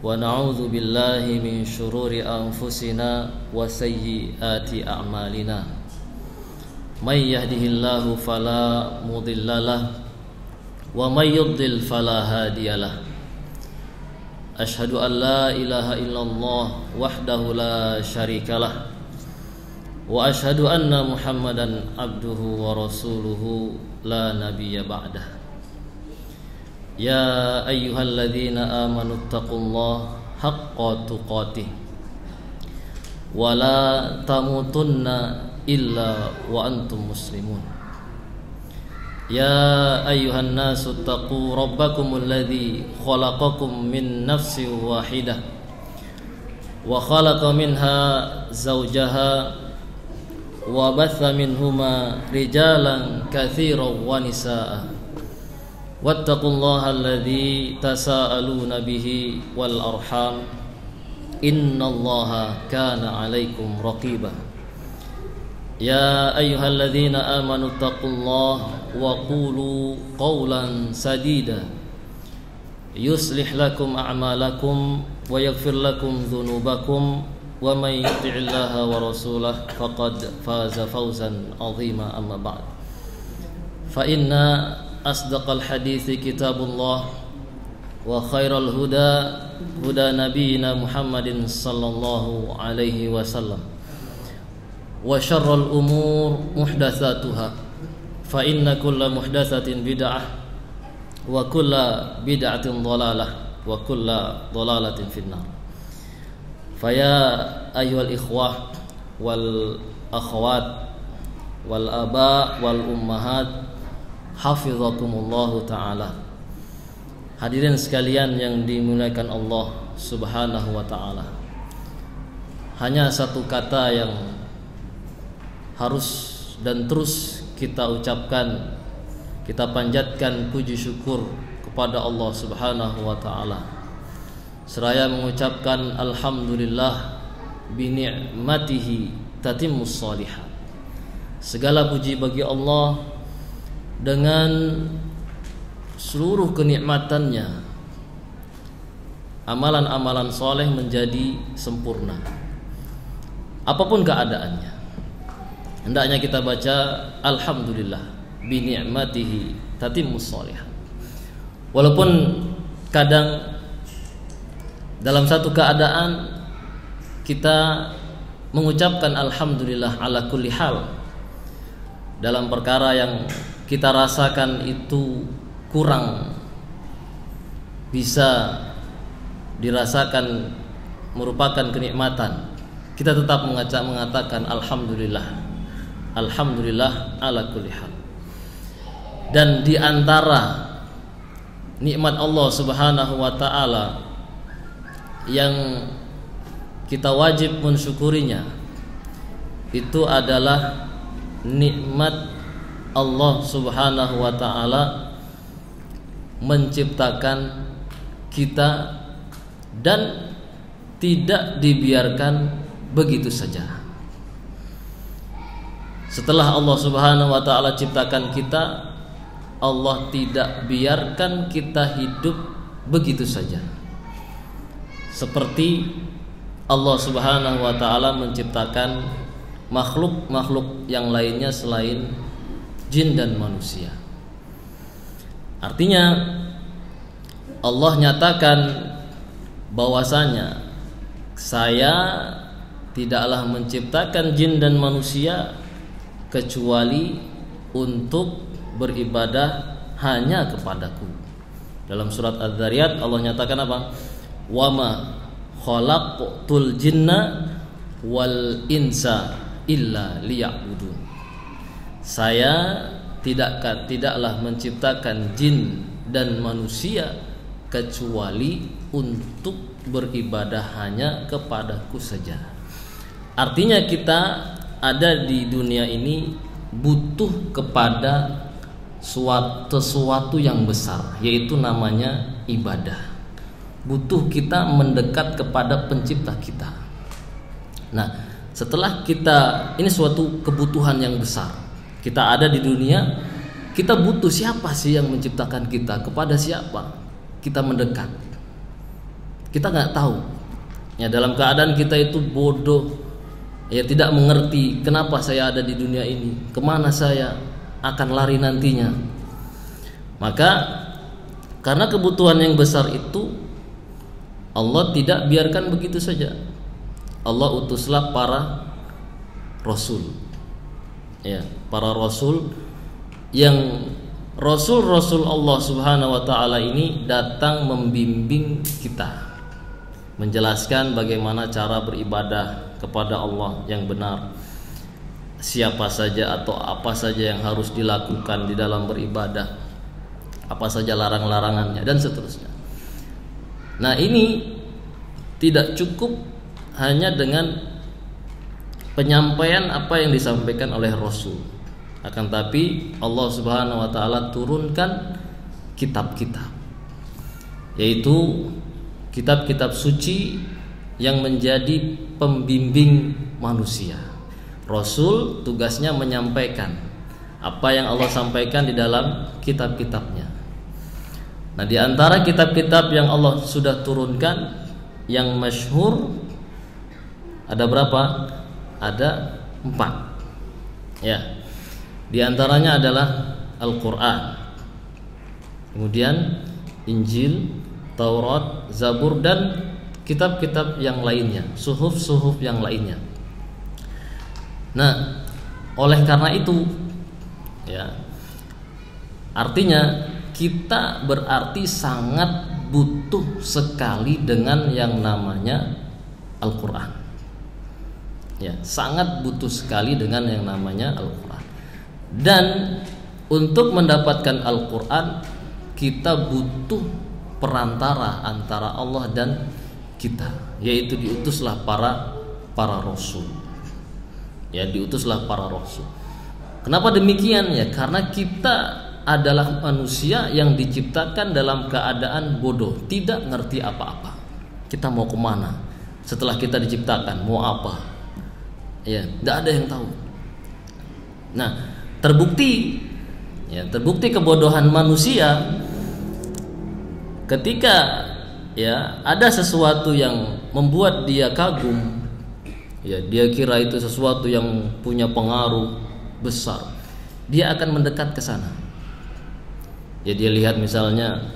ونعوذ بالله من شرور أنفسنا وسيئات أعمالنا من يهده الله فلا مضل له ومن يضلل فلا هادي له أشهد أن لا إله إلا الله وحده لا شريك له وأشهد أن محمدا عبده ورسوله لا نبي بعده يا أيها الذين آمنوا اتقوا الله حق تقاته ولا تموتن إلا وأنتم مسلمون يا أيها الناس اتقوا ربكم الذي خلقكم من نفس واحدة وخلق منها زوجها وبث منهما رجالا كثيرا ونساء واتقوا الله الذي تساءلون به والأرحام إن الله كان عليكم رقيبا يا أيها الذين آمنوا اتقوا الله وقولوا قولا سديدا يصلح لكم أعمالكم ويغفر لكم ذنوبكم ومن يطع الله ورسوله فقد فاز فوزا عظيما أما بعد فإن أصدق الحديث كتاب الله وخير الهدى هدى نبينا محمد صلى الله عليه وسلم وشر الأمور محدثاتها فإن كل محدثة بدعة وكل بدعة ضلالة وكل ضلالة في النار فيا أيها الإخوة والأخوات والآباء والأمهات hafizakumullahu ta'ala. Hadirin sekalian yang dimuliakan Allah subhanahu wa ta'ala, hanya satu kata yang harus dan terus kita ucapkan, kita panjatkan puji syukur kepada Allah subhanahu wa ta'ala, seraya mengucapkan alhamdulillah bi ni'matihi tatimmus shalihat. Segala puji bagi Allah, dengan seluruh kenikmatannya amalan-amalan soleh menjadi sempurna. Apapun keadaannya, hendaknya kita baca alhamdulillah bi ni'matihi tatimmus shalihat. Walaupun kadang dalam satu keadaan kita mengucapkan alhamdulillah ala kulli hal, dalam perkara yang kita rasakan itu kurang bisa dirasakan merupakan kenikmatan, kita tetap mengatakan alhamdulillah, alhamdulillah ala kulli hal. Dan di antara nikmat Allah subhanahu wa ta'ala yang kita wajib mensyukurinya itu adalah nikmat Allah subhanahu wa ta'ala menciptakan kita dan tidak dibiarkan begitu saja. Setelah Allah subhanahu wa ta'ala ciptakan kita, Allah tidak biarkan kita hidup begitu saja. Seperti Allah subhanahu wa ta'ala menciptakan makhluk-makhluk yang lainnya selain jin dan manusia. Artinya Allah nyatakan bahwasanya saya tidaklah menciptakan jin dan manusia kecuali untuk beribadah hanya kepadaku. Dalam surat Az-Zariyat Allah nyatakan apa? Wa ma khalaqtul jinna wal insa illa liya'budun. Saya tidaklah menciptakan jin dan manusia kecuali untuk beribadah hanya kepadaku saja. Artinya kita ada di dunia ini butuh kepada sesuatu yang besar, yaitu namanya ibadah. Butuh kita mendekat kepada pencipta kita. Nah, setelah kita, ini suatu kebutuhan yang besar, kita ada di dunia, kita butuh siapa sih yang menciptakan kita, kepada siapa kita mendekat. kita nggak tahu. Ya, dalam keadaan kita itu bodoh, ya tidak mengerti kenapa saya ada di dunia ini, kemana saya akan lari nantinya. Maka karena kebutuhan yang besar itu, Allah tidak biarkan begitu saja. Allah utuslah para rasul. Ya, para rasul yang rasul-rasul Allah Subhanahu wa taala ini datang membimbing kita, menjelaskan bagaimana cara beribadah kepada Allah yang benar, siapa saja atau apa saja yang harus dilakukan di dalam beribadah, apa saja larang-larangannya, dan seterusnya. Nah, ini tidak cukup hanya dengan penyampaian apa yang disampaikan oleh Rasul, akan tapi Allah Subhanahu wa taala turunkan kitab-kitab, yaitu kitab-kitab suci yang menjadi pembimbing manusia. Rasul tugasnya menyampaikan apa yang Allah sampaikan di dalam kitab-kitabnya. Nah, di antara kitab-kitab yang Allah sudah turunkan yang masyhur ada berapa? Ada 4. Ya. Di antaranya adalah Al-Qur'an. Kemudian Injil, Taurat, Zabur, dan kitab-kitab yang lainnya, suhuf-suhuf yang lainnya. Nah, oleh karena itu, ya, artinya kita berarti sangat butuh sekali dengan yang namanya Al-Quran. Ya, sangat butuh sekali dengan yang namanya Al-Quran. Dan untuk mendapatkan Al-Quran, kita butuh perantara antara Allah dan kita, yaitu diutuslah para rasul. Ya, diutuslah para rasul. Kenapa demikian? Ya, karena kita adalah manusia yang diciptakan dalam keadaan bodoh, tidak ngerti apa-apa. Kita mau kemana setelah kita diciptakan, mau apa? Ya, tidak ada yang tahu. Nah, terbukti kebodohan manusia ketika ya ada sesuatu yang membuat dia kagum, ya dia kira itu sesuatu yang punya pengaruh besar, dia akan mendekat ke sana. Ya, dia lihat misalnya,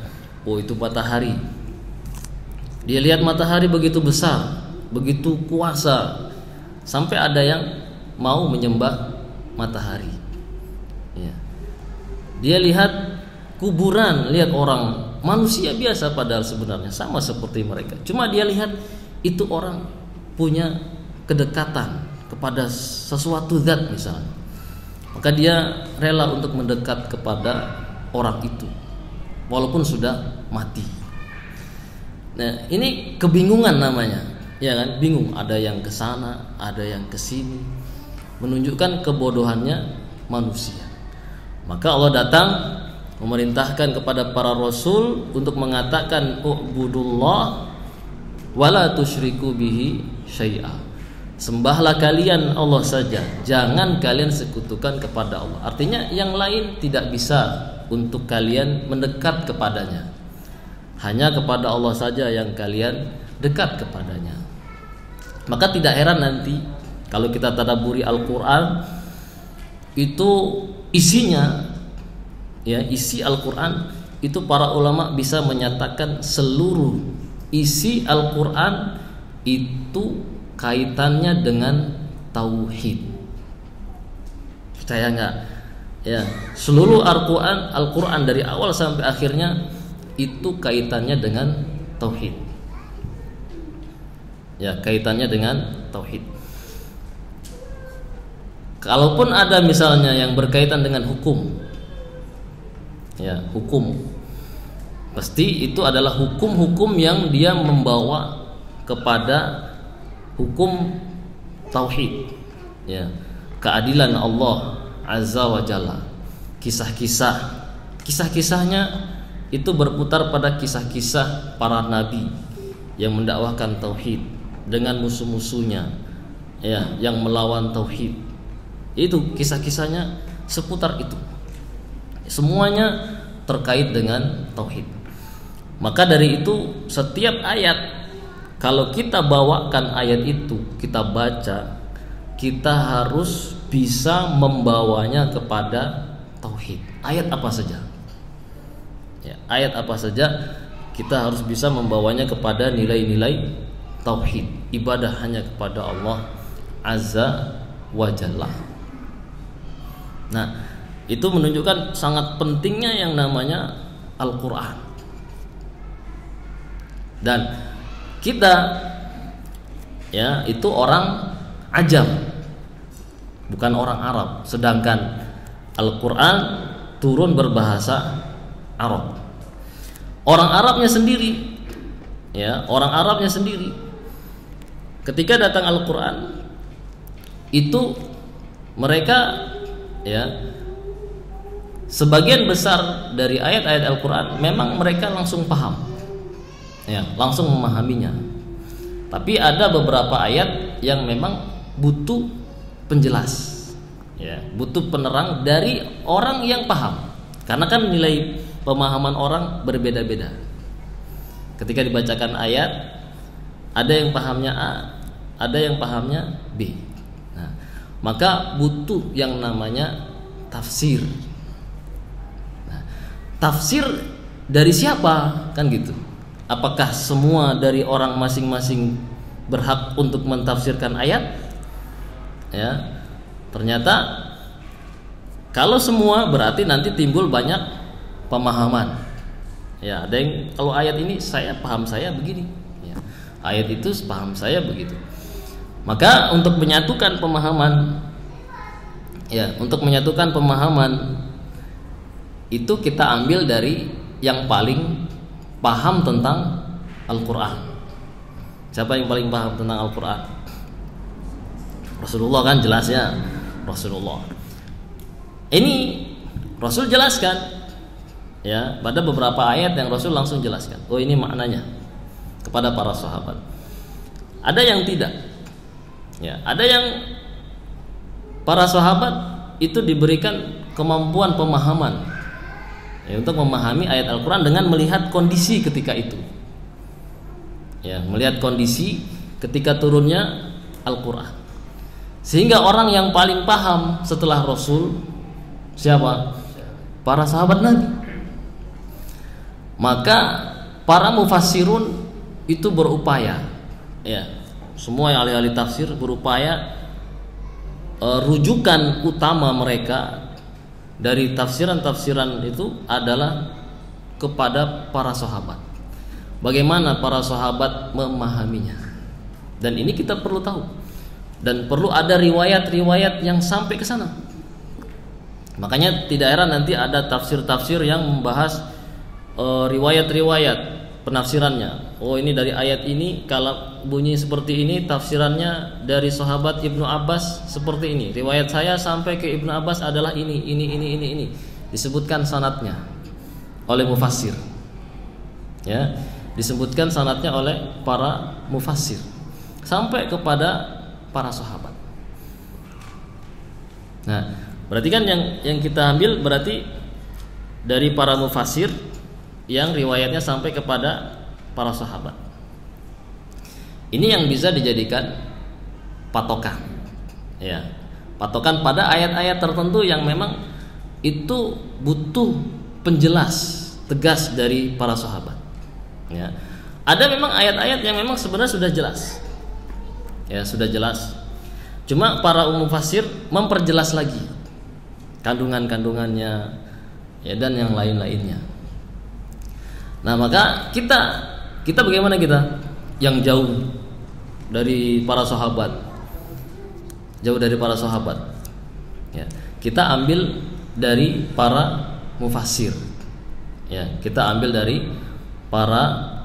oh itu matahari. Dia lihat matahari begitu besar, begitu kuasa, sampai ada yang mau menyembah matahari. Ya. Dia lihat kuburan, lihat orang manusia biasa padahal sebenarnya sama seperti mereka. Cuma dia lihat itu orang punya kedekatan kepada sesuatu zat misalnya. Maka dia rela untuk mendekat kepada orang itu walaupun sudah mati. Nah, ini kebingungan namanya, ya kan? Bingung, ada yang ke sana, ada yang ke sini, menunjukkan kebodohannya manusia. Maka Allah datang memerintahkan kepada para rasul untuk mengatakan u'budullah wala tusyriku bihi syai'a. Sembahlah kalian Allah saja, jangan kalian sekutukan kepada Allah. Artinya yang lain tidak bisa untuk kalian mendekat kepadanya. Hanya kepada Allah saja yang kalian dekat kepadanya. Maka tidak heran nanti kalau kita tadabburi Al-Qur'an, itu isinya, ya, isi Al-Qur'an itu para ulama bisa menyatakan seluruh isi Al-Qur'an itu kaitannya dengan tauhid. Percaya enggak? Ya, seluruh Al-Qur'an dari awal sampai akhirnya itu kaitannya dengan tauhid. Ya, kaitannya dengan tauhid. Kalaupun ada misalnya yang berkaitan dengan hukum, ya, hukum, pasti itu adalah hukum-hukum yang dia membawa kepada hukum tauhid, ya, keadilan Allah Azza wa Jalla. Kisah-kisahnya itu berputar pada kisah-kisah para nabi yang mendakwahkan tauhid dengan musuh-musuhnya, ya, yang melawan tauhid. Itu kisah-kisahnya seputar itu. Semuanya terkait dengan tauhid. Maka dari itu setiap ayat kalau kita bawakan ayat itu, kita baca, kita harus bisa membawanya kepada tauhid. Ayat apa saja, ya, ayat apa saja kita harus bisa membawanya kepada nilai-nilai tauhid, ibadah hanya kepada Allah Azza wa Jalla. Nah, itu menunjukkan sangat pentingnya yang namanya Al-Quran. Dan kita, ya, itu orang Ajam, bukan orang Arab. Sedangkan Al-Quran turun berbahasa Arab. Orang Arabnya sendiri, ya, orang Arabnya sendiri, ketika datang Al-Quran itu mereka, ya, sebagian besar dari ayat-ayat Al-Quran memang mereka langsung paham, ya, langsung memahaminya. Tapi ada beberapa ayat yang memang butuh penjelas, ya, butuh penerang dari orang yang paham. Karena kan nilai pemahaman orang berbeda-beda. Ketika dibacakan ayat, ada yang pahamnya A, ada yang pahamnya B. Nah, maka butuh yang namanya tafsir. Nah, tafsir dari siapa? Kan gitu. Apakah semua dari orang masing-masing berhak untuk mentafsirkan ayat? Ya, ternyata kalau semua berarti nanti timbul banyak pemahaman. Ya, ada yang kalau ayat ini saya paham saya begini, ya, ayat itu paham saya begitu. Maka untuk menyatukan pemahaman, ya, untuk menyatukan pemahaman itu kita ambil dari yang paling paham tentang Al-Quran. Siapa yang paling paham tentang Al-Quran? Rasulullah, kan jelasnya Rasulullah. Ini Rasul jelaskan, ya, pada beberapa ayat yang Rasul langsung jelaskan. Oh, ini maknanya kepada para sahabat. Ada yang tidak, ya, ada yang para sahabat itu diberikan kemampuan pemahaman, ya, untuk memahami ayat Al-Quran dengan melihat kondisi ketika itu, ya, melihat kondisi ketika turunnya Al-Quran. Sehingga orang yang paling paham setelah Rasul siapa? Para sahabat Nabi. Maka para mufassirun itu berupaya, ya, semua yang ahli-ahli tafsir berupaya rujukan utama mereka dari tafsiran-tafsiran itu adalah kepada para sahabat. Bagaimana para sahabat memahaminya. Dan ini kita perlu tahu. Dan perlu ada riwayat-riwayat yang sampai ke sana. Makanya tidak heran nanti ada tafsir-tafsir yang membahas riwayat-riwayat penafsirannya. Oh, ini dari ayat ini kalau bunyi seperti ini, tafsirannya dari sahabat Ibnu Abbas seperti ini. Riwayat saya sampai ke Ibnu Abbas adalah ini. Disebutkan sanadnya oleh mufassir. Ya, disebutkan sanadnya oleh para mufassir sampai kepada para sahabat. Nah, berarti kan yang kita ambil berarti dari para mufassir yang riwayatnya sampai kepada para sahabat. Ini yang bisa dijadikan patokan, ya, patokan pada ayat-ayat tertentu yang memang itu butuh penjelas tegas dari para sahabat. Ya, ada memang ayat-ayat yang memang sebenarnya sudah jelas, ya, sudah jelas. Cuma para mufassir memperjelas lagi kandungan-kandungannya, ya, dan yang lain-lainnya. Nah, maka kita bagaimana kita yang jauh dari para sahabat, jauh dari para sahabat, ya, kita ambil dari para mufassir, ya, kita ambil dari para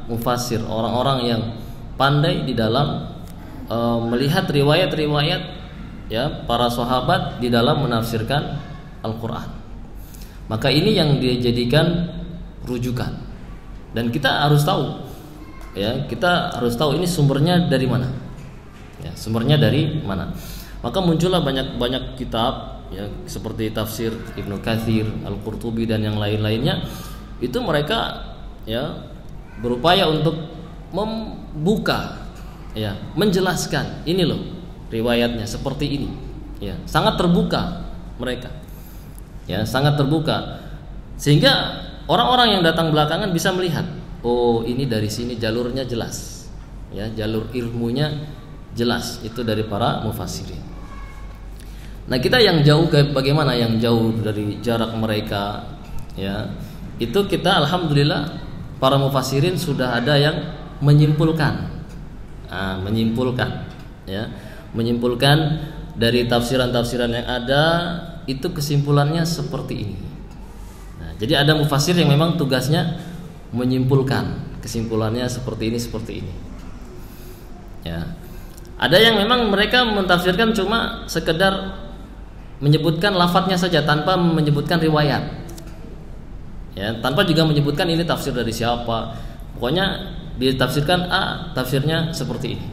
mufassir, orang-orang yang pandai di dalam melihat riwayat-riwayat, ya, para sahabat di dalam menafsirkan Al-Quran. Maka ini yang dijadikan rujukan. Dan kita harus tahu, ya, kita harus tahu ini sumbernya dari mana, ya, sumbernya dari mana. Maka muncullah banyak kitab, ya, seperti tafsir Ibnu Katsir, Al-Qurtubi dan yang lain-lainnya. Itu mereka, ya, berupaya untuk membuka ya, menjelaskan ini loh riwayatnya seperti ini, ya, sangat terbuka mereka, ya, sangat terbuka, sehingga orang-orang yang datang belakangan bisa melihat, oh ini dari sini jalurnya jelas, ya, jalur ilmunya jelas, itu dari para mufassirin. Nah, kita yang jauh, bagaimana yang jauh dari jarak mereka, ya, itu kita alhamdulillah para mufassirin sudah ada yang menyimpulkan, ya, menyimpulkan dari tafsiran-tafsiran yang ada, itu kesimpulannya seperti ini. Nah, jadi ada mufassir yang memang tugasnya menyimpulkan, kesimpulannya seperti ini, ya. Ada yang memang mereka mentafsirkan cuma sekedar menyebutkan lafadznya saja tanpa menyebutkan riwayat, ya, tanpa juga menyebutkan ini tafsir dari siapa. Pokoknya ditafsirkan tafsirnya seperti ini,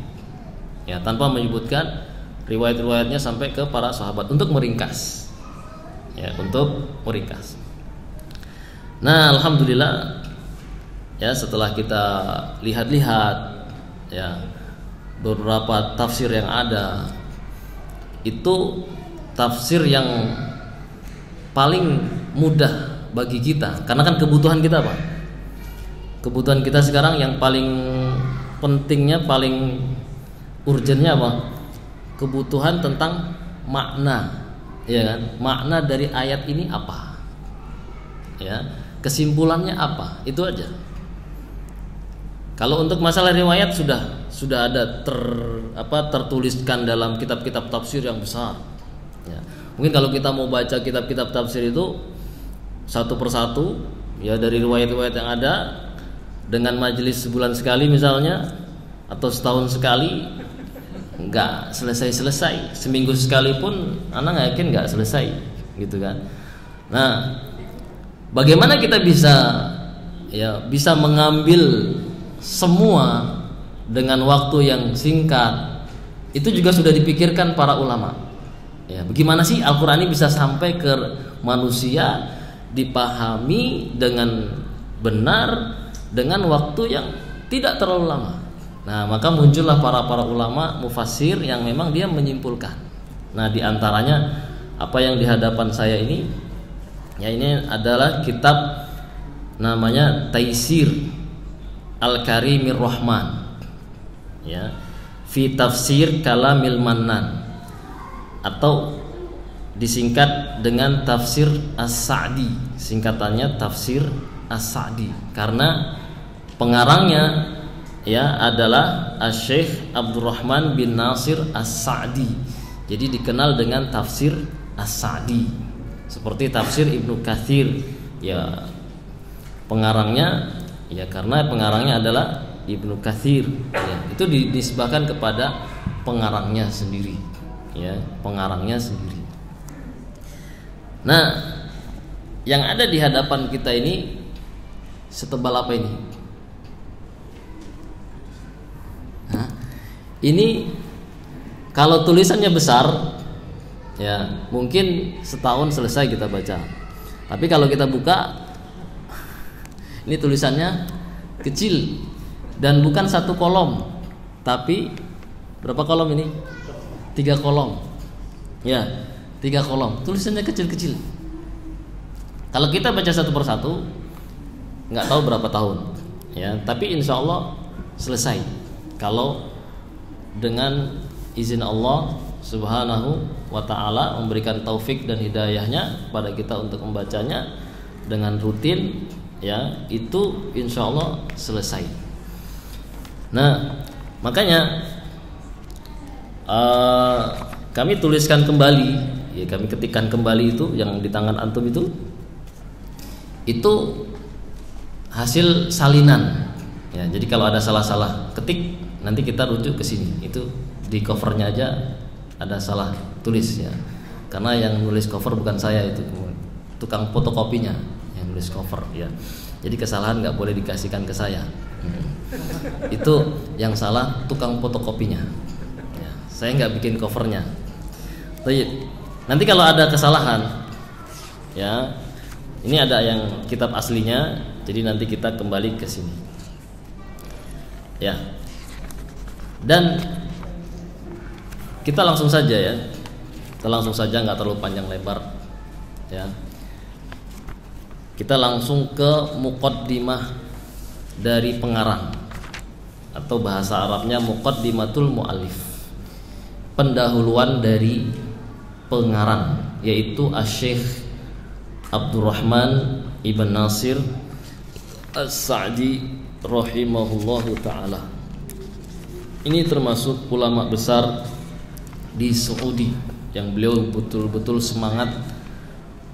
ya, tanpa menyebutkan riwayat-riwayatnya sampai ke para sahabat untuk meringkas, ya, untuk meringkas. Nah, alhamdulillah, ya, setelah kita lihat-lihat, ya, beberapa tafsir yang ada, itu tafsir yang paling mudah bagi kita, karena kan kebutuhan kita apa? Kebutuhan kita sekarang yang paling pentingnya, paling urgentnya apa? Kebutuhan tentang makna, ya kan? Makna dari ayat ini apa? Ya, kesimpulannya apa? Itu aja. Kalau untuk masalah riwayat sudah ada tertuliskan dalam kitab-kitab tafsir yang besar. Ya. Mungkin kalau kita mau baca kitab-kitab tafsir itu satu persatu, ya, dari riwayat-riwayat yang ada, dengan majelis sebulan sekali misalnya, atau setahun sekali, nggak selesai. Seminggu sekali pun anak yakin nggak selesai, gitu kan. Nah, bagaimana kita bisa mengambil semua dengan waktu yang singkat? Itu juga sudah dipikirkan para ulama, ya, bagaimana sih Al-Quran ini bisa sampai ke manusia, dipahami dengan benar dengan waktu yang tidak terlalu lama. Nah, maka muncullah para ulama mufassir yang memang dia menyimpulkan. Nah, diantaranya apa yang di hadapan saya ini, ya, ini adalah kitab namanya Taisir Al-Karimir Rahman, ya, fi tafsir kalamil Mannan, atau disingkat dengan tafsir As-Sa'di, singkatannya tafsir As-Sa'di, karena pengarangnya, ya, adalah Asy-Syaikh Abdurrahman bin Nasir As-Sa'di. Jadi dikenal dengan tafsir As-Sa'di, seperti tafsir Ibnu Katsir, ya, pengarangnya, ya, karena pengarangnya adalah Ibnu Katsir, ya, itu dinisbahkan kepada pengarangnya sendiri, ya, pengarangnya sendiri. Nah, yang ada di hadapan kita ini setebal apa ini? Nah, ini kalau tulisannya besar, ya, mungkin setahun selesai kita baca. Tapi kalau kita buka, ini tulisannya kecil dan bukan satu kolom, tapi berapa kolom ini? 3 kolom, ya, 3 kolom. Tulisannya kecil-kecil. Kalau kita baca satu persatu, nggak tahu berapa tahun, ya, tapi insya Allah selesai kalau dengan izin Allah Subhanahu wa ta'ala memberikan taufik dan hidayahnya pada kita untuk membacanya dengan rutin, ya, itu insya Allah selesai. Nah, makanya kami tuliskan kembali, ya, kami ketikkan kembali itu yang di tangan antum itu hasil salinan, ya. Jadi kalau ada salah-salah ketik, nanti kita rujuk ke sini. Itu di covernya aja ada salah tulis, ya, karena yang nulis cover bukan saya, itu tukang fotokopinya yang nulis cover, ya. Jadi kesalahan nggak boleh dikasihkan ke saya. Itu yang salah tukang fotokopinya, ya. Saya nggak bikin covernya. Nanti kalau ada kesalahan, ya, ini ada yang kitab aslinya, jadi nanti kita kembali ke sini, ya. Dan kita langsung saja ya, kita langsung saja, nggak terlalu panjang lebar ya. Kita langsung ke muqaddimah dari pengarang, atau bahasa Arabnya muqaddimatul muallif, pendahuluan dari pengarang, yaitu Asy-Syaikh Abdurrahman Ibn Nasir As-Sa'di rahimahullahu ta'ala. Ini termasuk ulama besar di Saudi yang beliau betul-betul semangat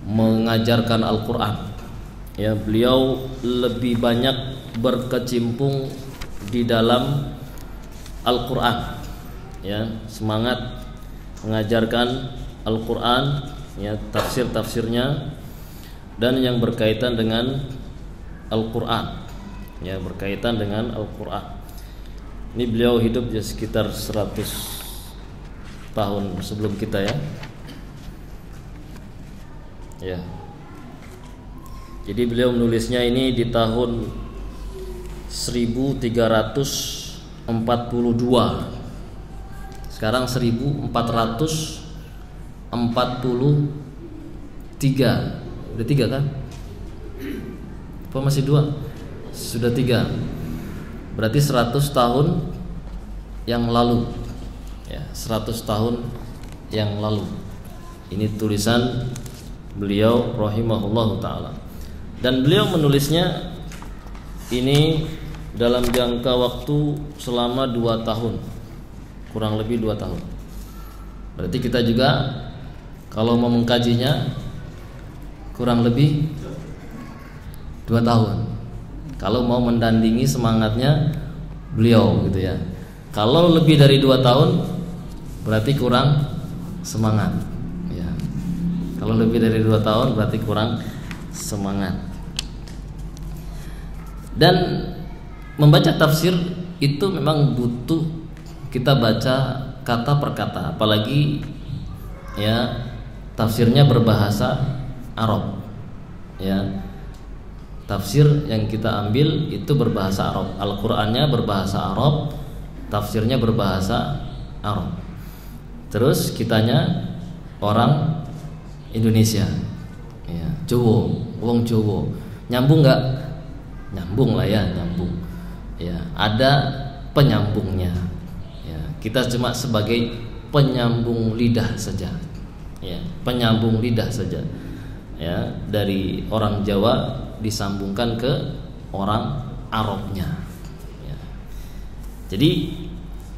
mengajarkan Al-Quran ya. Beliau lebih banyak berkecimpung di dalam Al-Quran ya, semangat mengajarkan Al-Quran ya, tafsir-tafsirnya dan yang berkaitan dengan Al-Quran ya, berkaitan dengan Al-Quran. Ini beliau hidup ya sekitar 100 tahun sebelum kita ya. Ya. Jadi beliau menulisnya ini di tahun 1342. Sekarang 1443. Udah 3 kan? Apa masih 2? Sudah 3. Berarti 100 tahun yang lalu ya, 100 tahun yang lalu. Ini tulisan beliau rahimahullahu ta'ala. Dan beliau menulisnya ini dalam jangka waktu selama 2 tahun, kurang lebih 2 tahun. Berarti kita juga kalau mau mengkajinya kurang lebih 2 tahun. Kalau mau mendandingi semangatnya beliau gitu ya. Kalau lebih dari 2 tahun berarti kurang semangat ya. Kalau lebih dari 2 tahun berarti kurang semangat. Dan membaca tafsir itu memang butuh kita baca kata per kata, apalagi ya tafsirnya berbahasa Arab ya. Tafsir yang kita ambil itu berbahasa Arab, Al-Qur'annya berbahasa Arab, tafsirnya berbahasa Arab. Terus kitanya orang Indonesia ya, Jawa, wong Jawa. Nyambung nggak? Nyambung lah ya, nyambung. Ya, ada penyambungnya. Ya, kita cuma sebagai penyambung lidah saja. Ya, penyambung lidah saja. Ya, dari orang Jawa disambungkan ke orang Arabnya ya. Jadi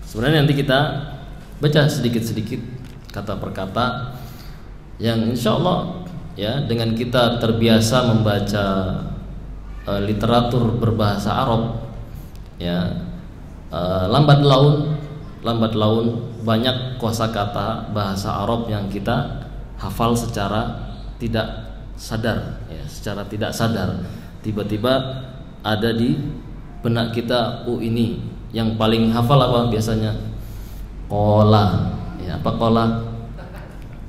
sebenarnya nanti kita baca sedikit-sedikit kata per kata yang insya Allah ya, dengan kita terbiasa membaca literatur berbahasa Arab ya, lambat laun banyak kosakata bahasa Arab yang kita hafal secara tidak sadar ya, secara tidak sadar tiba-tiba ada di benak kita. Oh, ini yang paling hafal apa biasanya? Qala ya, apa qala?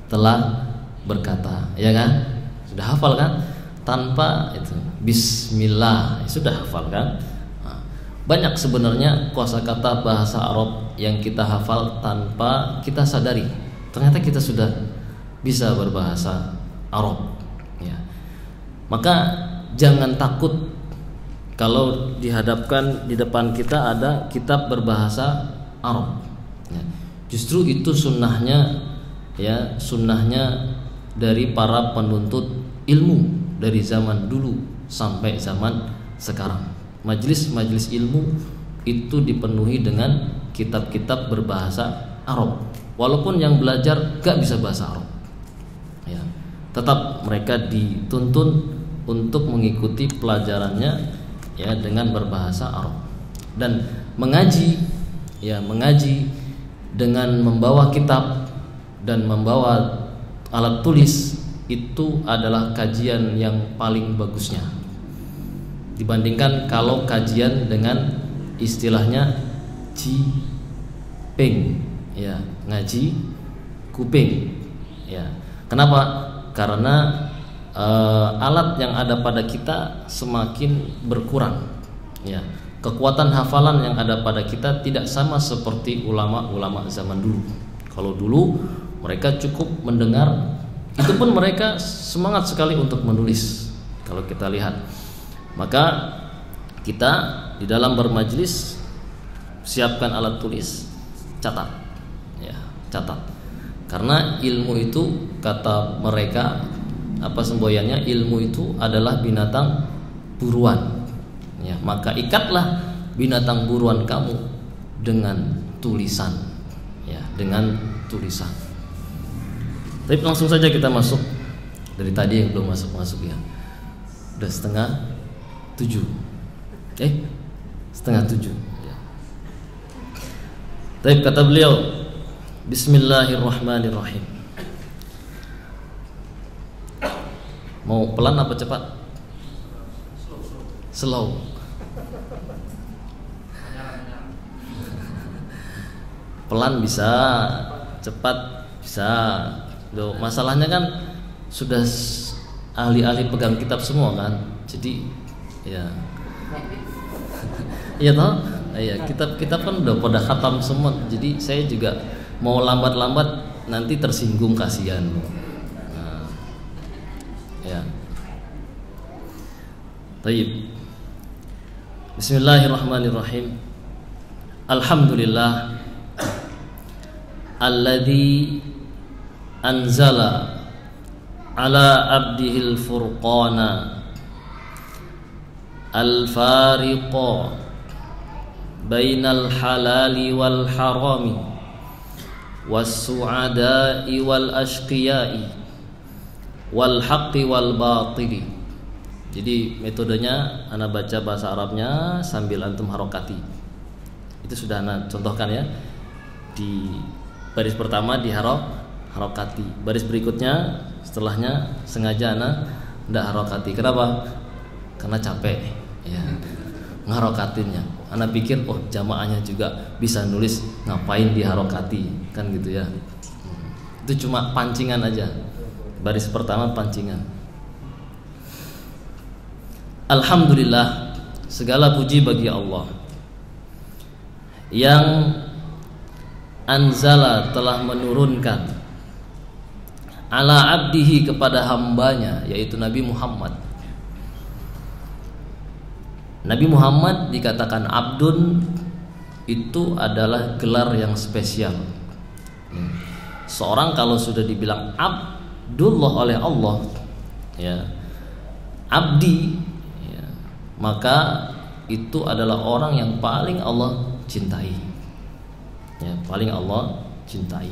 Telah berkata ya kan? Sudah hafal kan? Tanpa itu bismillah sudah hafal kan? Nah, banyak sebenarnya kosakata bahasa Arab yang kita hafal tanpa kita sadari. Ternyata kita sudah bisa berbahasa Arab. Maka jangan takut kalau dihadapkan di depan kita ada kitab berbahasa Arab ya. Justru itu sunnahnya ya, sunnahnya dari para penuntut ilmu dari zaman dulu sampai zaman sekarang. Majelis-majelis ilmu itu dipenuhi dengan kitab-kitab berbahasa Arab. Walaupun yang belajar gak bisa bahasa Arab ya, tetap mereka dituntun untuk mengikuti pelajarannya ya dengan berbahasa Arab. Dan mengaji ya, mengaji dengan membawa kitab dan membawa alat tulis itu adalah kajian yang paling bagusnya dibandingkan kalau kajian dengan istilahnya cipeng ya, ngaji kuping ya. Kenapa? Karena alat yang ada pada kita semakin berkurang ya. kekuatan hafalan yang ada pada kita tidak sama seperti ulama-ulama zaman dulu. Kalau dulu mereka cukup mendengar, itu pun mereka semangat sekali untuk menulis. Kalau kita lihat, maka kita di dalam bermajlis siapkan alat tulis, catat, ya, catat. Karena ilmu itu, kata mereka, apa semboyannya, ilmu itu adalah binatang buruan. Ya, maka ikatlah binatang buruan kamu dengan tulisan, ya, dengan tulisan. Tapi langsung saja kita masuk, dari tadi yang belum masuk ya. Udah 6:30. 6:30 ya. Tapi kata beliau, Bismillahirrahmanirrahim. Mau pelan apa cepat? Slow. Pelan bisa, cepat bisa. Loh, masalahnya kan sudah ahli-ahli pegang kitab semua kan. Jadi ya. Iya toh? Iya, kitab-kitab kan udah pada khatam semua. Jadi saya juga mau lambat-lambat nanti tersinggung, kasihan. Nah, ya. Baik. Bismillahirrahmanirrahim. Alhamdulillah alladzi anzala ala abdihil furqana al-fariqa bainal halali wal harami was-su'ada'i wal ashqiya'i wal haqqi wal batili. Jadi metodenya ana baca bahasa Arabnya sambil antum harokati. Itu sudah ana contohkan ya. Di baris pertama di harokati, baris berikutnya setelahnya sengaja ana ndak harokati. Kenapa? Karena capek ya ngarokatinnya. Ana pikir oh jamaahnya juga bisa nulis, ngapain diharokati kan gitu ya. Itu cuma pancingan aja. Baris pertama pancingan. Alhamdulillah, segala puji bagi Allah yang anzala, telah menurunkan, ala abdihi, kepada hambanya, yaitu Nabi Muhammad. Nabi Muhammad dikatakan abdun, itu adalah gelar yang spesial. Seorang kalau sudah dibilang Abdullah oleh Allah, ya, abdi, ya, maka itu adalah orang yang paling Allah cintai, ya, paling Allah cintai.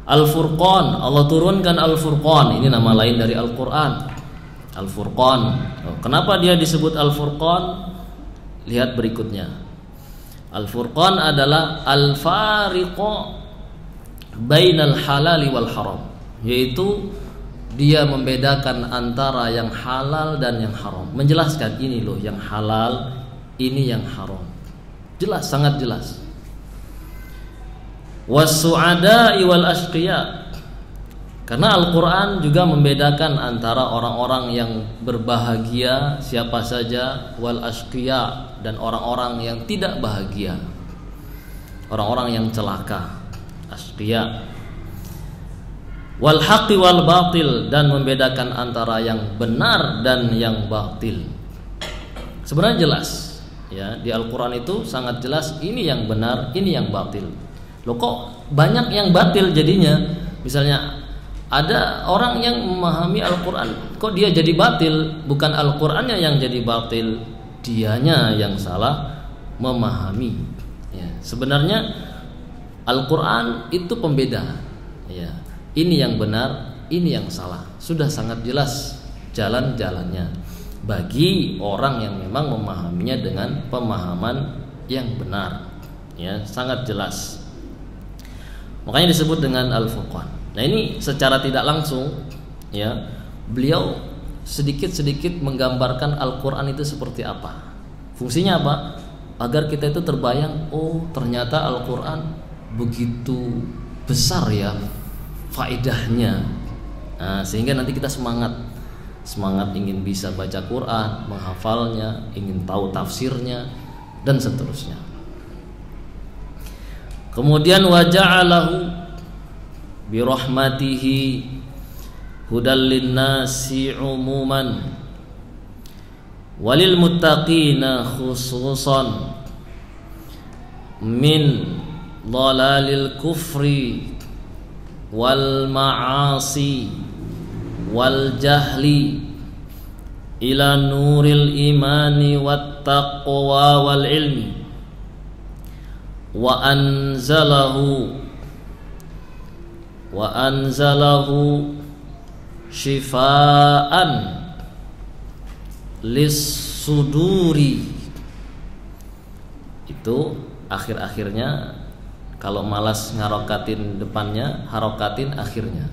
Al-Furqan, Allah turunkan Al-Furqan, ini nama lain dari Al-Quran. Al-Furqan, kenapa dia disebut Al-Furqan? Lihat berikutnya. Al-Furqan adalah Al-Fariqa bainal halali wal haram, yaitu dia membedakan antara yang halal dan yang haram. Menjelaskan ini loh yang halal, ini yang haram. Jelas, sangat jelas. Was-su'ada'i wal ashqiya, karena Al-Quran juga membedakan antara orang-orang yang berbahagia siapa saja, wal ashqiya, dan orang-orang yang tidak bahagia, orang-orang yang celaka, ashqiya. Wal haqqi wal batil, dan membedakan antara yang benar dan yang batil. Sebenarnya jelas ya, di Al-Quran itu sangat jelas, ini yang benar, ini yang batil. Loh kok banyak yang batil jadinya? Misalnya ada orang yang memahami Al-Quran, kok dia jadi batil? Bukan Al-Qurannya yang jadi batil, dianya yang salah memahami ya. Sebenarnya Al-Quran itu pembeda ya. Ini yang benar, ini yang salah. Sudah sangat jelas jalan-jalannya bagi orang yang memang memahaminya dengan pemahaman yang benar ya, sangat jelas. Makanya disebut dengan Al-Furqan. Nah ini secara tidak langsung ya, beliau sedikit-sedikit menggambarkan Al-Quran itu seperti apa. Fungsinya apa? Agar kita itu terbayang, oh ternyata Al-Quran begitu besar ya faedahnya. Nah, sehingga nanti kita semangat. semangat ingin bisa baca Quran, menghafalnya, ingin tahu tafsirnya dan seterusnya. Kemudian wa ja'alahu bi rahmatihi hudal linnasi umuman walil muttaqina khususan min dhalalil kufri wal ma'asi wal jahli ila nuril imani wat taqwa wal ilmi wa anzalahu shifaan lis suduri. Itu akhir-akhirnya, kalau malas ngarokatin depannya, harokatin akhirnya.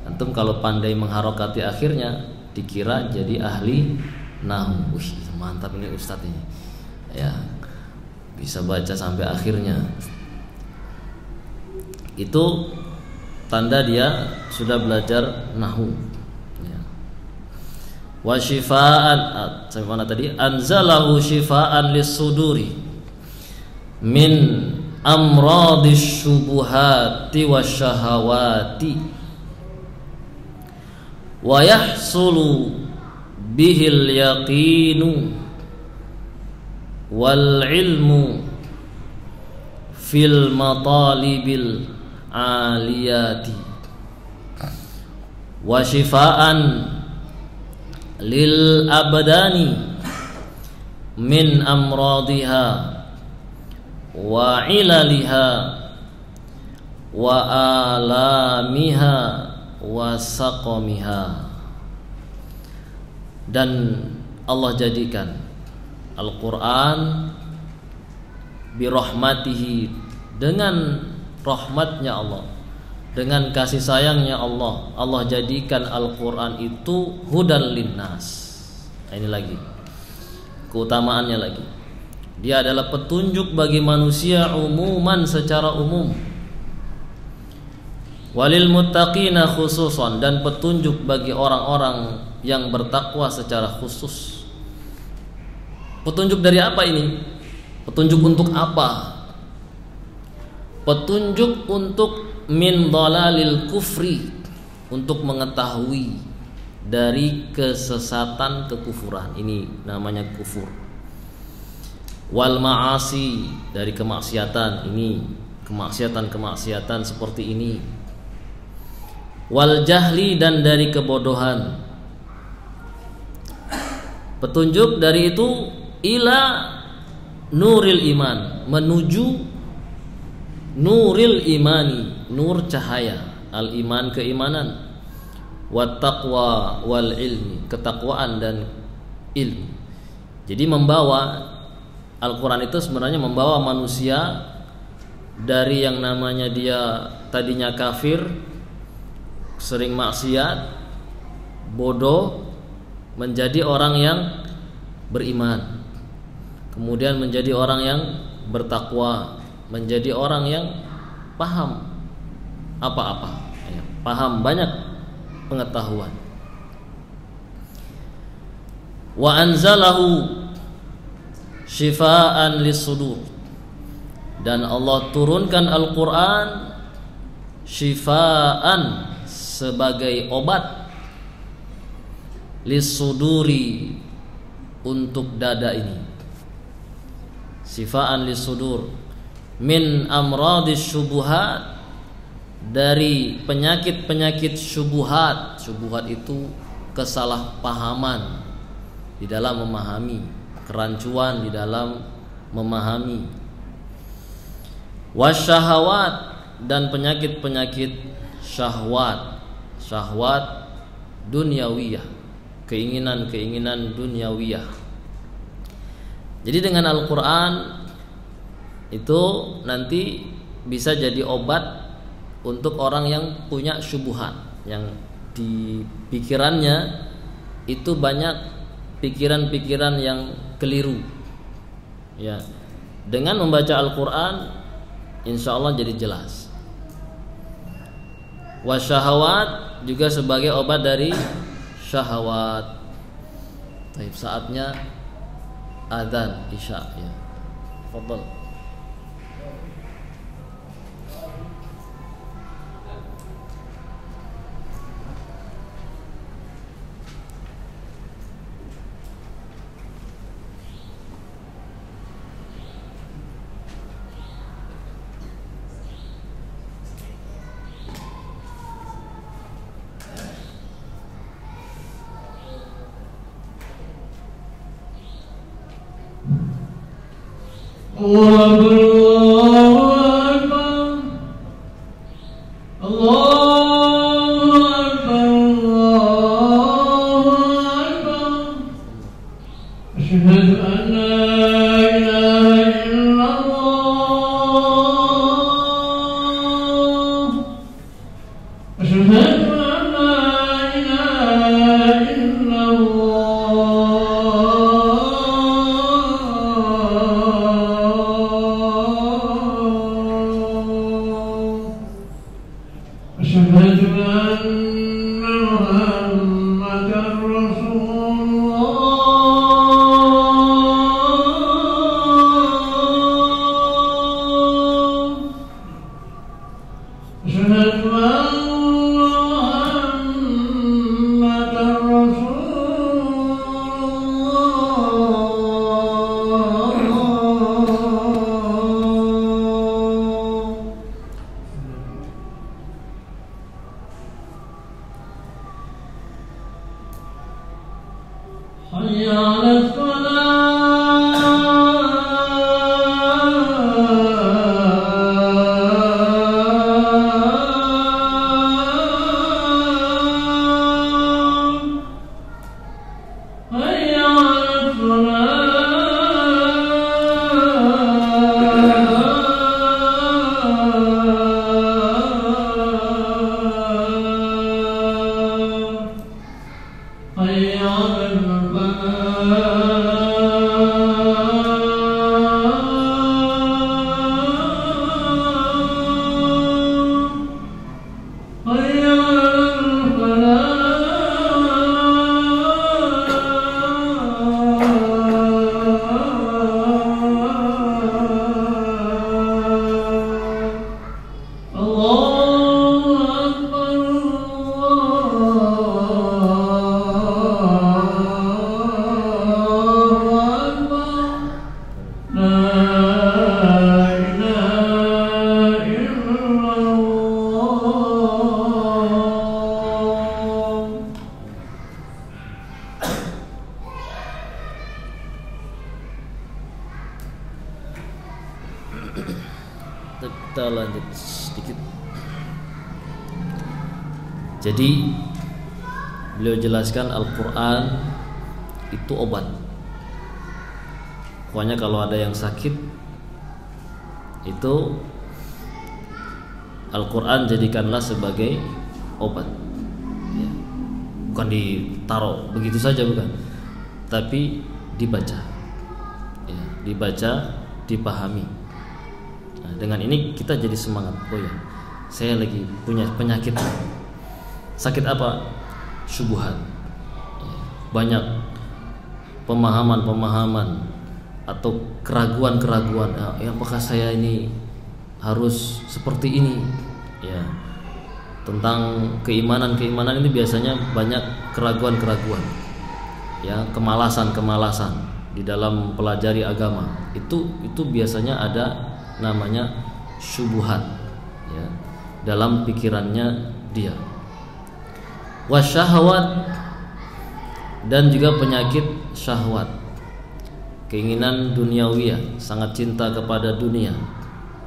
Antum kalau pandai mengharokati akhirnya, dikira jadi ahli nahwu. Wih, mantap ini ustadz ini. Ya, bisa baca sampai akhirnya. Itu tanda dia sudah belajar nahwu. Ya. Wa shifaan, sampai mana tadi? Anzalahu shifaan lis suduri min amradis syubuhati wasyahawati wa yahsulu bihil yaqinu wal ilmu fil matalibil aliyati wa shifaan lil abdani min amradiha wa ilaliha wa alamiha wa saqamiha. Dan Allah jadikan Al-Quran birahmatihi, dengan rahmatnya Allah, dengan kasih sayangnya Allah, Allah jadikan Al-Quran itu hudan linnas. Ini lagi keutamaannya lagi, dia adalah petunjuk bagi manusia umuman, secara umum, walil muttaqina khususan, dan petunjuk bagi orang-orang yang bertakwa secara khusus. Petunjuk dari apa ini? Petunjuk untuk apa? Petunjuk untuk min dhalalil kufri, untuk mengetahui dari kesesatan kekufuran. Ini namanya kufur. Wal ma'asi, dari kemaksiatan. Ini kemaksiatan-kemaksiatan seperti ini. Wal jahli, dan dari kebodohan. Petunjuk dari itu ila nuril iman, menuju nuril imani, nur cahaya, al iman keimanan, wat taqwa wal ilmi, ketakwaan dan ilmu. Jadi membawa Al-Quran itu sebenarnya membawa manusia dari yang namanya dia tadinya kafir, sering maksiat, bodoh, menjadi orang yang beriman, kemudian menjadi orang yang bertakwa, menjadi orang yang paham apa-apa, paham banyak pengetahuan. Wa anzalahu shifaan lis-sudur, dan Allah turunkan Al-Quran shifaan, sebagai obat, lis-suduri, untuk dada ini. Shifaan lis-sudur min amradis syubuhat, dari penyakit-penyakit syubuhat. Syubuhat itu kesalahpahaman di dalam memahami, kerancuan di dalam memahami. Wasyahawat, dan penyakit-penyakit syahwat, syahwat duniawiyah, keinginan-keinginan duniawiyah. Jadi dengan Al-Quran itu nanti bisa jadi obat untuk orang yang punya syubhat, yang di pikirannya itu banyak pikiran-pikiran yang keliru. Ya, dengan membaca Al-Quran, insya Allah jadi jelas. Wasyahawat juga sebagai obat dari syahwat. Baik, saatnya adzan isya ya. Fadhal. Kita lanjut sedikit. Jadi beliau jelaskan Al-Quran itu obat. Pokoknya kalau ada yang sakit itu Al-Quran jadikanlah sebagai obat ya. Bukan ditaruh begitu saja, bukan, tapi dibaca ya, dibaca, dipahami. Nah, dengan ini kita jadi semangat. Oh ya, saya lagi punya penyakit. Sakit apa? Syubhat ya. Banyak pemahaman-pemahaman atau keraguan-keraguan ya, apakah saya ini harus seperti ini ya. Tentang keimanan ini biasanya banyak keraguan-keraguan ya, kemalasan di dalam pelajari agama. Itu biasanya ada namanya syubhat ya, dalam pikirannya dia. Wasyahwat, dan juga penyakit syahwat, keinginan duniawiyah, sangat cinta kepada dunia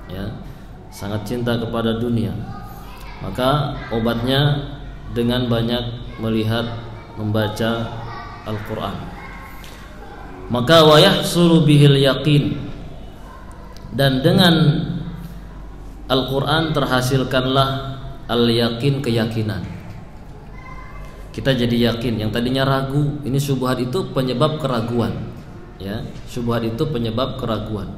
ya, sangat cinta kepada dunia. Maka obatnya dengan banyak melihat, membaca Al-Quran. Maka wa yahsulu bihil yaqin, dan dengan Al-Quran terhasilkanlah al-yakin, keyakinan. Kita jadi yakin. Yang tadinya ragu, ini syubhat itu penyebab keraguan ya, syubhat itu penyebab keraguan.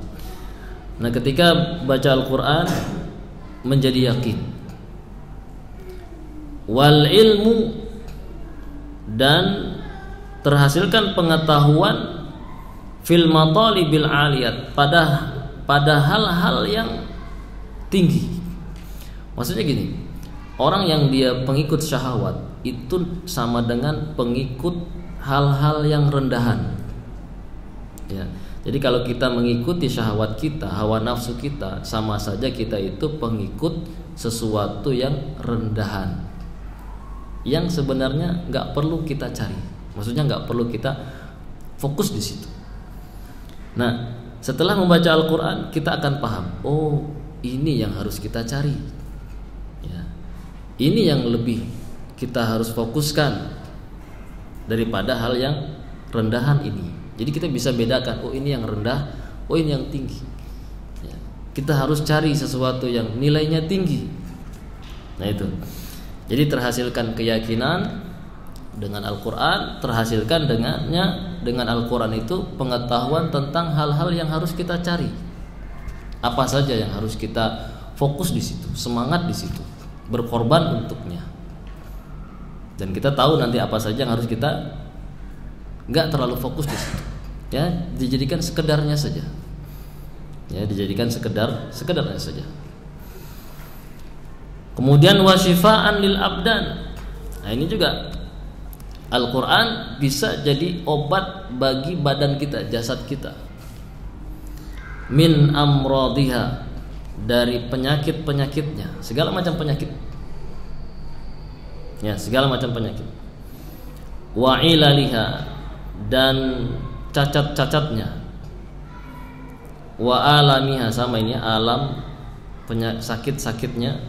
Nah, ketika baca Al-Quran menjadi yakin. Wal ilmu, dan terhasilkan pengetahuan fil matalibil aliyat, pada hal-hal yang tinggi. Maksudnya gini, orang yang dia pengikut syahwat itu sama dengan pengikut hal-hal yang rendahan. Ya. Jadi kalau kita mengikuti syahwat kita, hawa nafsu kita, sama saja kita itu pengikut sesuatu yang rendahan, yang sebenarnya nggak perlu kita cari. Maksudnya nggak perlu kita fokus di situ. Nah, setelah membaca Al-Quran kita akan paham, oh ini yang harus kita cari. Ya. Ini yang lebih kita harus fokuskan daripada hal yang rendahan ini. Jadi kita bisa bedakan, oh ini yang rendah, oh ini yang tinggi. Ya. Kita harus cari sesuatu yang nilainya tinggi. Nah itu. Jadi terhasilkan keyakinan dengan Al-Quran, terhasilkan dengan Al-Quran itu pengetahuan tentang hal-hal yang harus kita cari. Apa saja yang harus kita fokus di situ, semangat di situ, berkorban untuknya. Dan kita tahu nanti apa saja yang harus kita nggak terlalu fokus di situ. Ya, dijadikan sekedarnya saja. Ya, dijadikan sekedarnya saja. Kemudian wasyifaan lil abdan. Nah, ini juga Al-Quran bisa jadi obat bagi badan kita, jasad kita. Min amradiha, dari penyakit-penyakitnya, segala macam penyakit. Ya, segala macam penyakit. Wa ilaliha, dan cacat-cacatnya. Wa alamiha, sama ini alam sakit-sakitnya,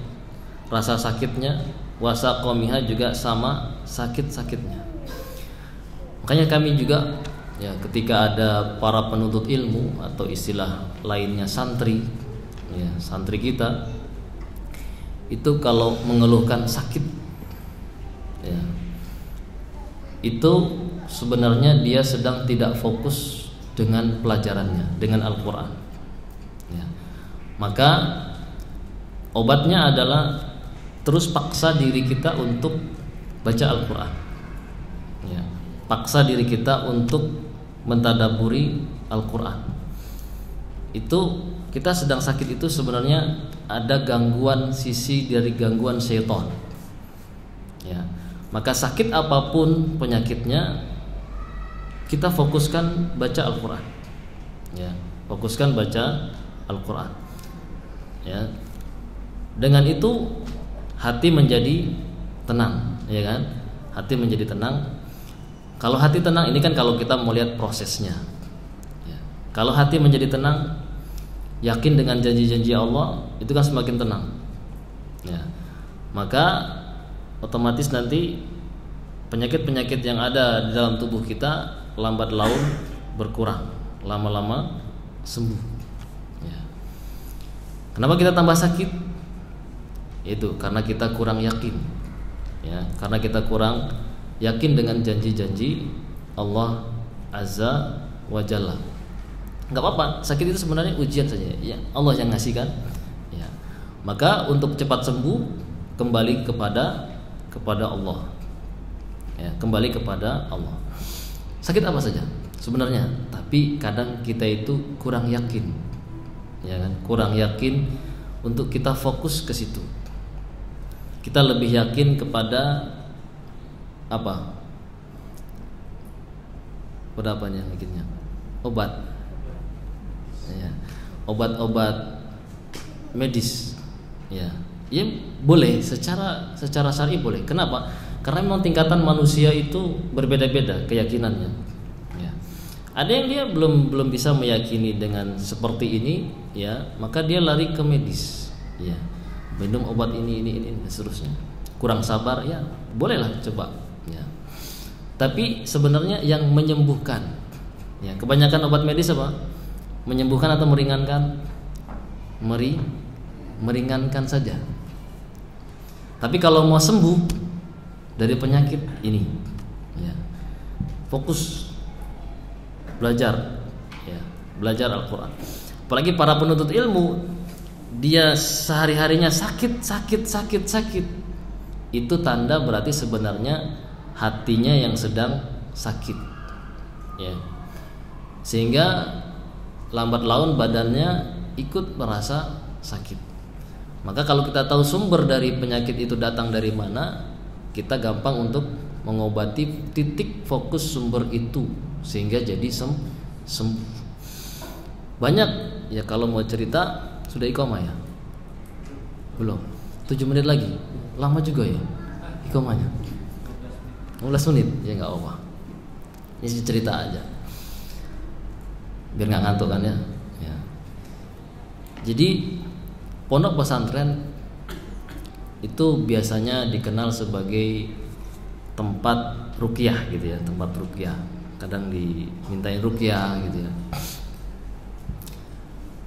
rasa sakitnya. Wa saqamiha, juga sama sakit-sakitnya. Makanya kami juga ya, ketika ada para penuntut ilmu atau istilah lainnya santri, ya, santri kita itu kalau mengeluhkan sakit, ya, itu sebenarnya dia sedang tidak fokus dengan pelajarannya, dengan Al-Quran. Ya. Maka obatnya adalah terus paksa diri kita untuk baca Al-Quran. Ya. Paksa diri kita untuk mentadaburi Al-Quran. Itu kita sedang sakit itu sebenarnya ada gangguan sisi dari gangguan syaitan. Ya. Maka sakit apapun penyakitnya, kita fokuskan baca Al-Quran. Ya, fokuskan baca Al-Quran. Ya. Dengan itu hati menjadi tenang, ya kan? Hati menjadi tenang. Kalau hati tenang, ini kan kalau kita mau lihat prosesnya. Ya. Kalau hati menjadi tenang, yakin dengan janji-janji Allah, itu kan semakin tenang. Ya. Maka otomatis nanti penyakit-penyakit yang ada di dalam tubuh kita lambat laun berkurang, lama-lama sembuh. Ya. Kenapa kita tambah sakit? Itu karena kita kurang yakin. Ya, karena kita kurang yakin dengan janji-janji Allah Azza wa Jalla. Enggak apa-apa, sakit itu sebenarnya ujian saja. Ya, Allah yang ngasih kan. Ya. Maka untuk cepat sembuh kembali kepada Allah. Ya, kembali kepada Allah. Sakit apa saja sebenarnya, tapi kadang kita itu kurang yakin. Ya kan? Kurang yakin untuk kita fokus ke situ. Kita lebih yakin kepada apa? Pada apanya yakinnya? Obat. Ya. Obat-obat medis. Ya. Ya boleh secara syar'i boleh. Kenapa? Karena memang tingkatan manusia itu berbeda-beda keyakinannya. Ya. Ada yang dia belum bisa meyakini dengan seperti ini, ya, maka dia lari ke medis. Ya. Minum obat ini dan seterusnya. Kurang sabar, ya, bolehlah coba. Ya. Tapi sebenarnya yang menyembuhkan, ya, kebanyakan obat medis apa? Menyembuhkan atau meringankan? Meringankan saja. Tapi kalau mau sembuh dari penyakit ini, ya, fokus belajar, ya, belajar Al-Quran. Apalagi para penuntut ilmu, dia sehari-harinya sakit, itu tanda berarti sebenarnya hatinya yang sedang sakit, ya, sehingga lambat laun badannya ikut merasa sakit. Maka kalau kita tahu sumber dari penyakit itu datang dari mana, kita gampang untuk mengobati titik fokus sumber itu sehingga jadi sembuh. Banyak ya, kalau mau cerita sudah iqamah ya? Belum. 7 menit lagi. Lama juga ya iqamahnya. 15 menit ya, nggak apa-apa. Ini cerita aja. Biar nggak ngantuk kan ya. Ya. Jadi pondok pesantren itu biasanya dikenal sebagai tempat ruqyah gitu ya, tempat ruqyah. Kadang dimintain ruqyah gitu ya.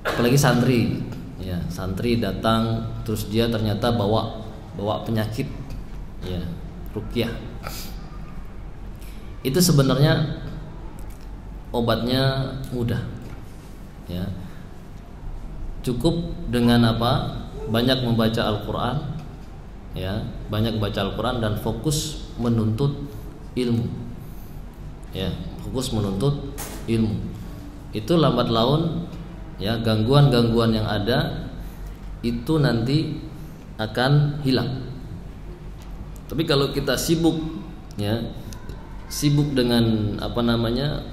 Apalagi santri, ya, santri datang terus dia ternyata bawa penyakit, ya, ruqyah. Itu sebenarnya obatnya mudah, ya. Cukup dengan apa? Banyak membaca Al-Quran, ya, banyak baca Al-Quran dan fokus menuntut ilmu, ya, fokus menuntut ilmu. Itu lambat laun, ya, gangguan-gangguan yang ada itu nanti akan hilang. Tapi kalau kita sibuk, ya, sibuk dengan apa namanya,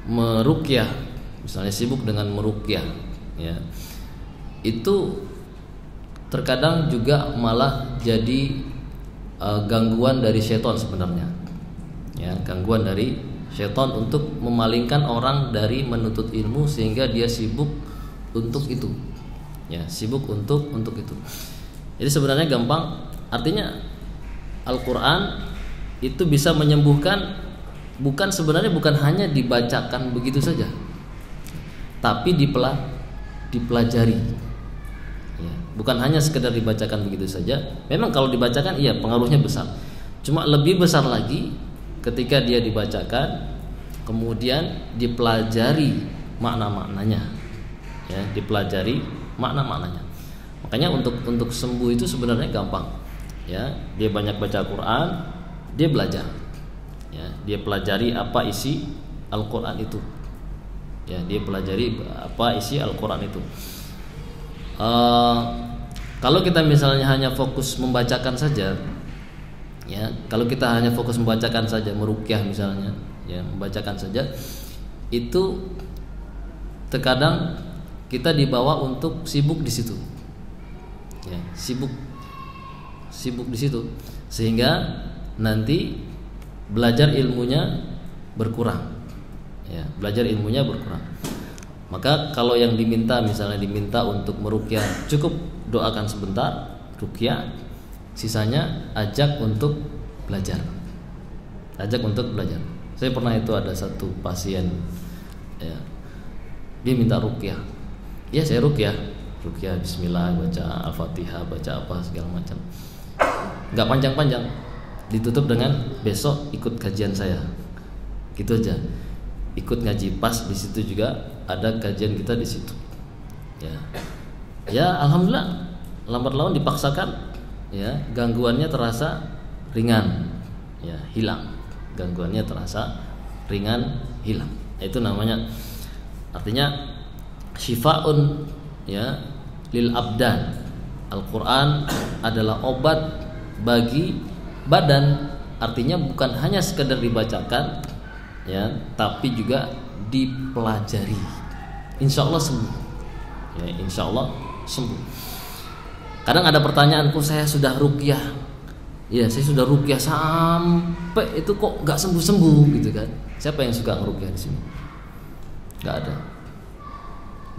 meruqyah, misalnya sibuk dengan meruqyah, ya, itu terkadang juga malah jadi gangguan dari syaitan sebenarnya, ya, gangguan dari syaitan untuk memalingkan orang dari menuntut ilmu sehingga dia sibuk untuk itu, ya, sibuk untuk itu. Jadi sebenarnya gampang, artinya Al-Quran itu bisa menyembuhkan, sebenarnya bukan hanya dibacakan begitu saja, tapi dipelajari, ya, bukan hanya sekedar dibacakan begitu saja. Memang kalau dibacakan iya pengaruhnya besar, cuma lebih besar lagi ketika dia dibacakan kemudian dipelajari makna-maknanya, ya, dipelajari makna-maknanya. Makanya untuk sembuh itu sebenarnya gampang, ya, dia banyak baca Quran, dia belajar, ya, dia pelajari apa isi Al-Quran itu, ya, dia pelajari apa isi Al-Quran itu. Kalau kita misalnya hanya fokus membacakan saja, ya, kalau kita hanya fokus membacakan saja, meruqyah misalnya, ya, membacakan saja, itu terkadang kita dibawa untuk sibuk di situ, ya, sibuk di situ, sehingga nanti belajar ilmunya berkurang, ya, belajar ilmunya berkurang. Maka kalau yang diminta, misalnya diminta untuk meruqyah, cukup doakan sebentar, ruqyah, sisanya ajak untuk belajar, ajak untuk belajar. Saya pernah itu ada satu pasien, ya, dia minta ruqyah, ya, saya ruqyah Bismillah, baca Al-Fatihah, baca apa segala macam, nggak panjang-panjang, ditutup dengan besok ikut kajian saya, gitu aja, ikut ngaji. Pas di situ juga ada kajian kita di situ, ya, ya, alhamdulillah lambat laun dipaksakan, ya, gangguannya terasa ringan, ya, hilang, gangguannya terasa ringan, hilang. Itu namanya, artinya syifaun, ya, lil abdan. Al-Quran adalah obat bagi badan, artinya bukan hanya sekedar dibacakan, ya, tapi juga dipelajari. Insya Allah sembuh, ya, insya Allah sembuh. Kadang ada pertanyaan, kok saya sudah ruqyah, ya, saya sudah ruqyah sampai itu kok nggak sembuh gitu kan? Siapa yang suka ngeruqyah di sini? Nggak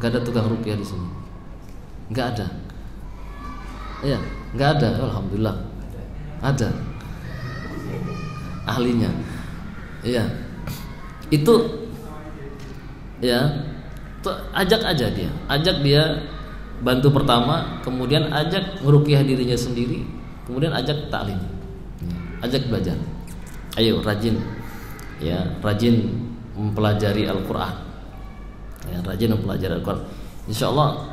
ada tukang ruqyah di sini, nggak ada, ya, nggak ada. Alhamdulillah ada ahlinya, ya, itu, ya, ajak dia bantu pertama, kemudian ajak meruqyah dirinya sendiri, kemudian ajak taklim, ajak belajar. Ayo rajin, ya, rajin mempelajari Al-Quran, ya, rajin mempelajari Al-Quran. Insya Allah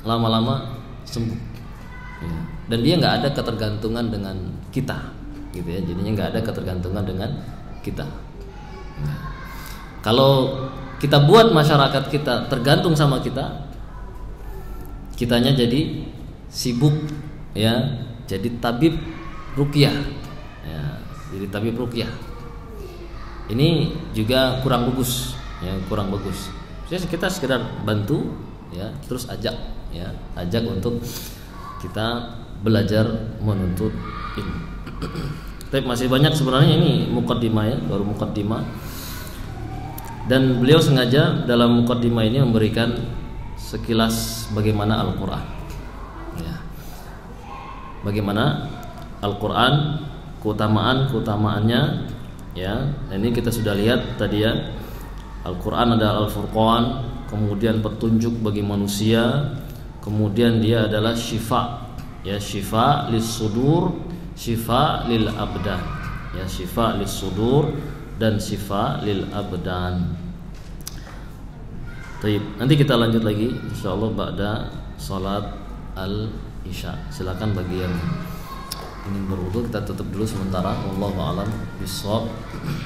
lama-lama sembuh, ya. Dan dia nggak ada ketergantungan dengan kita, gitu ya. Jadinya nggak ada ketergantungan dengan kita. Nah, kalau kita buat masyarakat kita tergantung sama kita, kitanya jadi sibuk ya, jadi tabib ruqyah ya, jadi tabib ruqyah. Ini juga kurang bagus ya, kurang bagus. Jadi kita sekedar bantu ya, terus ajak untuk kita belajar menuntut ilmu. Tapi masih banyak sebenarnya, ini muqaddimah ya, baru muqaddimah. Dan beliau sengaja dalam muqaddimah ini memberikan sekilas bagaimana Al-Qur'an. Ya. Bagaimana Al-Qur'an, keutamaannya ya. Dan ini kita sudah lihat tadi ya. Al-Qur'an adalah Al-Furqan, kemudian petunjuk bagi manusia, kemudian dia adalah syifa. Ya, syifa lis sudur, syifa lil abdan. Ya, syifa lis sudur dan syifa lil abdan. Baik, nanti kita lanjut lagi insyaallah ba'da salat al-isya. Silakan bagi yang ingin berwudu, kita tutup dulu sementara. Wallahu a'lam bishawab.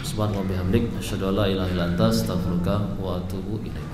Subhanallahi wa bihamdik, asyhadu an la ilaha illa anta, astaghfiruka wa atubu ilaik.